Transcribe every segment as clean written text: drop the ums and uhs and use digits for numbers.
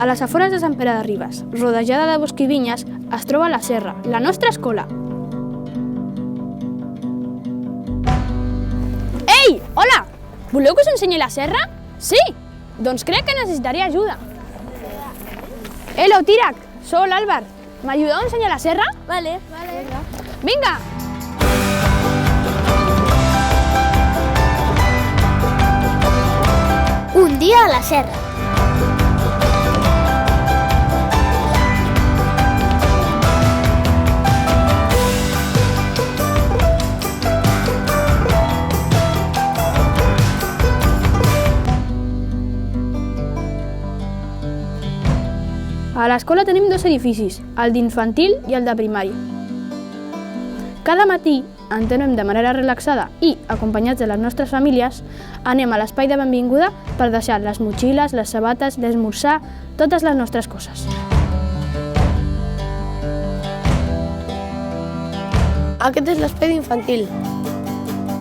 A les afores de Sant Pere de Ribes, rodejada de bosc i vinyes, es troba la Serra, la nostra escola. Ei, hola! Voleu que us ensenyi la serra? Sí? Doncs crec que necessitaria ajuda. Hello, Tirac! Sóc l'Àlvar. M'ajudeu a ensenyar la serra? Vale. Vinga! Un dia a la serra. A l'escola tenim dos edificis, el d'infantil i el de primari. Cada matí entrenem de manera relaxada i, acompanyats de les nostres famílies, anem a l'espai de benvinguda per deixar les motxilles, les sabates, l'esmorzar, totes les nostres coses. Aquest és l'espai d'infantil.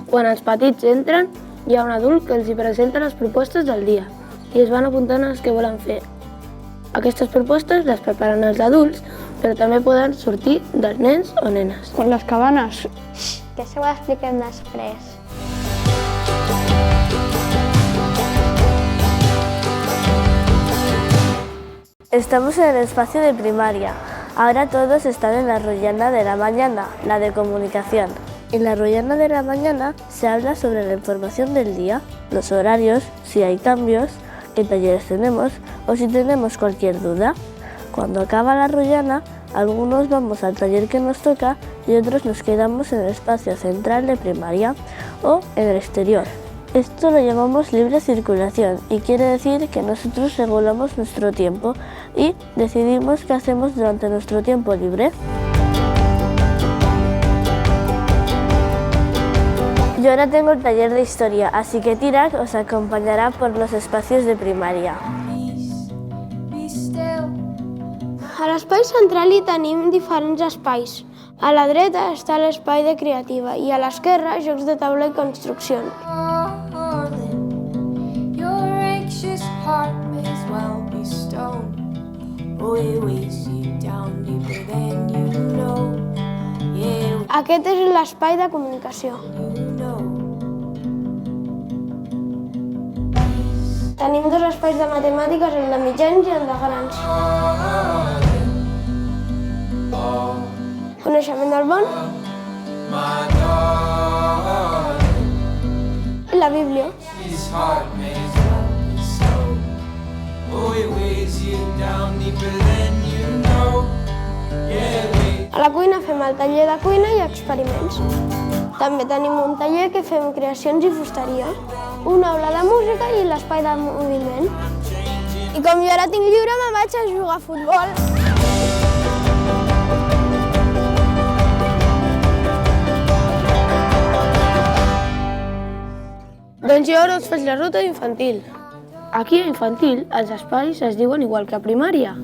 Quan els petits entren, hi ha un adult que els hi presenta les propostes del dia i es van apuntant els que volen fer. Aquestes propostes les preparen els adults, però també poden sortir dels nens o nenes. Con les cabanes. Que això ho expliquem després. Estamos en el espacio de primaria. Ahora todos están en la Royana de la mañana, la de comunicación. En la Royana de la mañana se habla sobre la información del día, los horarios, si hay cambios, qué talleres tenemos o si tenemos cualquier duda. Cuando acaba la Royana, algunos vamos al taller que nos toca y otros nos quedamos en el espacio central de primaria o en el exterior. Esto lo llamamos libre circulación y quiere decir que nosotros regulamos nuestro tiempo y decidimos qué hacemos durante nuestro tiempo libre. Yo ahora tengo el taller de historia, así que Tirac os acompañará por los espacios de primaria. A l'espai central hi tenim diferents espais. A la dreta està l'espai de creativa i a l'esquerra jocs de taula i construccions. Aquest és l'espai de comunicació. Tenim dos espais de matemàtiques, el de mitjans i el de grans. Coneixement del món i la Bíblia. A la cuina fem el taller de cuina i experiments. També tenim un taller que fem creacions i fusteria, una aula de música i l'espai de moviment. I com jo ara tinc lliure, me'n vaig a jugar a futbol. Doncs jo ara us faig la ruta infantil. Aquí a infantil els espais es diuen igual que a primària.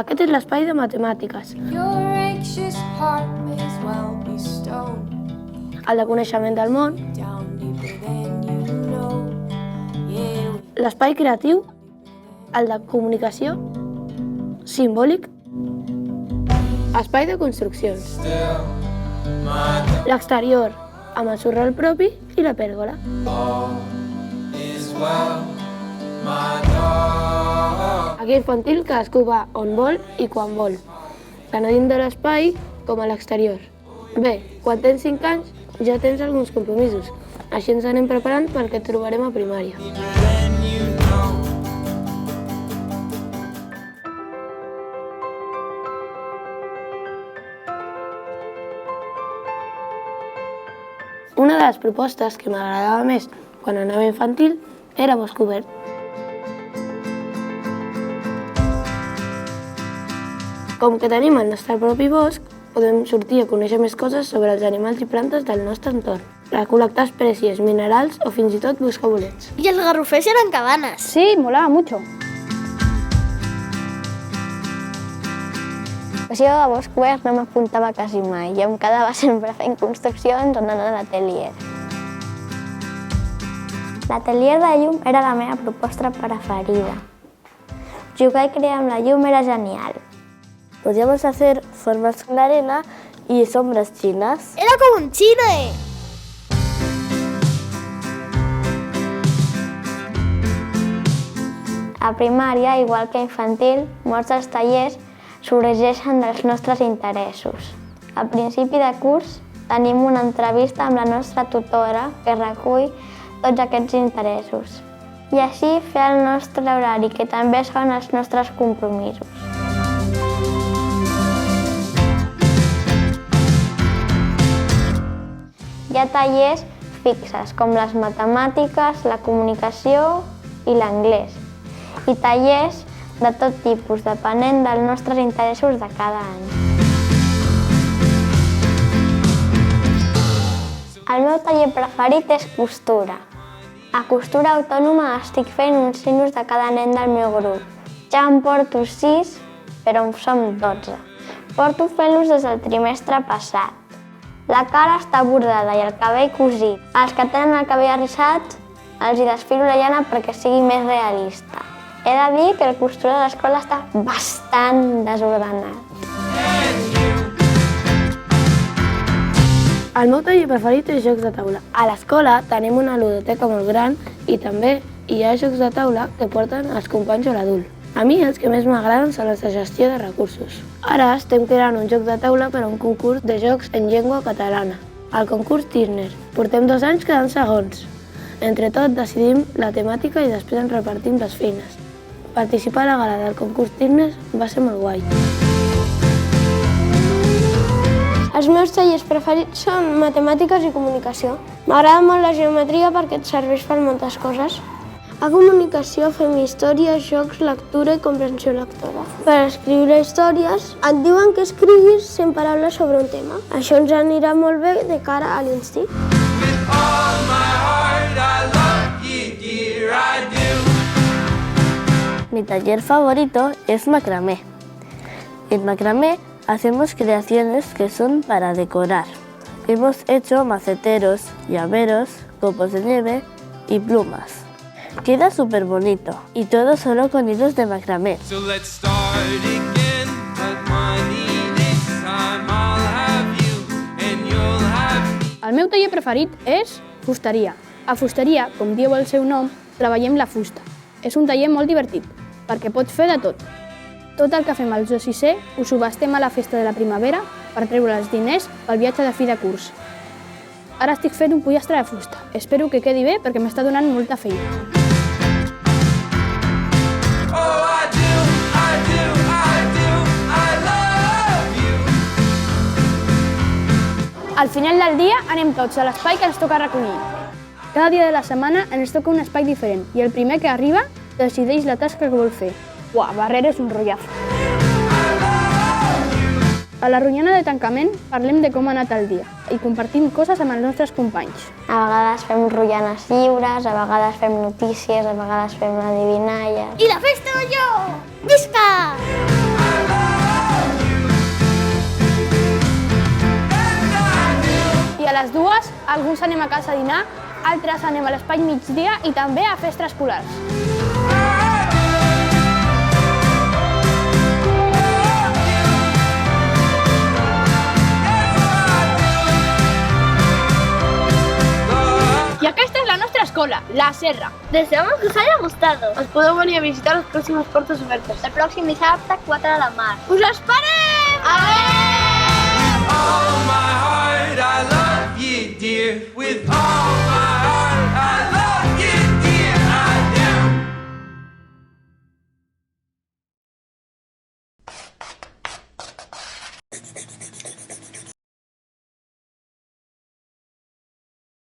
Aquest és l'espai de matemàtiques. El de coneixement del món. L'espai creatiu. El de comunicació. Simbòlic. Espai de construccions. L'exterior, amb el sorral propi i la pèrgola. Aquí infantil cadascú va on vol i quan vol, tant a dins de l'espai com a l'exterior. Bé, quan tens 5 anys ja tens alguns compromisos, així ens anem preparant pel que trobarem a primària. Una de les propostes que m'agradava més quan anava a infantil era bosc obert. Com que tenim el nostre propi bosc, podem sortir a conèixer més coses sobre els animals i plantes del nostre entorn, recol·lectar espècies, minerals o fins i tot buscar bolets. I els garrofers eren cabanes. Sí, molava mucho. Pues jo a bosc obert no m'apuntava quasi mai. Jo em quedava sempre fent construccions o anant a l'atelier. L'atelier de llum era la meva proposta preferida. Jugar i crear amb la llum era genial. Podíamos hacer formas con la arena y sombras chinas. Era como un cine. A primària, igual que a infantil, molts dels tallers sorgeixen dels nostres interessos. A principi de curs tenim una entrevista amb la nostra tutora que recull tots aquests interessos. I així fer el nostre horari, que també són els nostres compromisos. Hi ha tallers fixes, com les matemàtiques, la comunicació i l'anglès. I tallers de tot tipus, depenent dels nostres interessos de cada any. El meu taller preferit és costura. A costura autònoma estic fent uns sinus de cada nen del meu grup. Ja en porto 6, però en som 12. Porto fent-los des del trimestre passat. La cara està bordada i el cabell cosit. Els que tenen el cabell arrissat els hi desfilo la llana perquè sigui més realista. He de dir que el costurer de l'escola està bastant desordenat. El meu taller preferit és jocs de taula. A l'escola tenim una ludoteca molt gran i també hi ha jocs de taula que porten els companys o l'adult. A mi els que més m'agraden són els de gestió de recursos. Ara estem creant un joc de taula per a un concurs de jocs en llengua catalana, el concurs Tirner. Portem 2 anys quedant segons. Entre tot decidim la temàtica i després ens repartim les feines. Participar a la gala del concurs Tirner va ser molt guai. Els meus tallers preferits són matemàtiques i comunicació. M'agrada molt la geometria perquè et serveix per moltes coses. A comunicació fem història, jocs, lectura i comprensió lectora. Per escriure històries et diuen que escriguis 100 paraules sobre un tema. Això ens anirà molt bé de cara a l'insti. Mi taller favorito es macramé. En macramé hacemos creaciones que son para decorar. Hemos hecho maceteros, llaveros, copos de nieve y plumas. Queda súper bonito y todo solo con hilos de macramé. El meu taller preferit és fusteria. A fusteria, com diu el seu nom, treballem la fusta. És un taller molt divertit, perquè pots fer de tot. Tot el que fem als de 6è ho subhastem a la festa de la primavera per treure els diners pel viatge de fi de curs. Ara estic fent un pollastre de fusta. Espero que quedi bé perquè m'està donant molta feina. Al final del dia anem tots a l'espai que ens toca recollir. Cada dia de la setmana ens toca un espai diferent i el primer que arriba decideix la tasca que vol fer. Uah, barrera és un rotllazo. A la ronyana de tancament parlem de com ha anat el dia i compartim coses amb els nostres companys. A vegades fem rotllanes lliures, a vegades fem notícies, a vegades fem endevinalles. I la festa major! Visca! I a les 2, alguns anem a casa a dinar, altres anem a l'espai migdia i també a fer extraescolars. I aquesta és la nostra escola, la Serra. Deseamos que os haya gustado. Us podeu venir a visitar les pròximes portes obertes. El próximo dissabte, 4 de la mar. Us esperem! Adéu!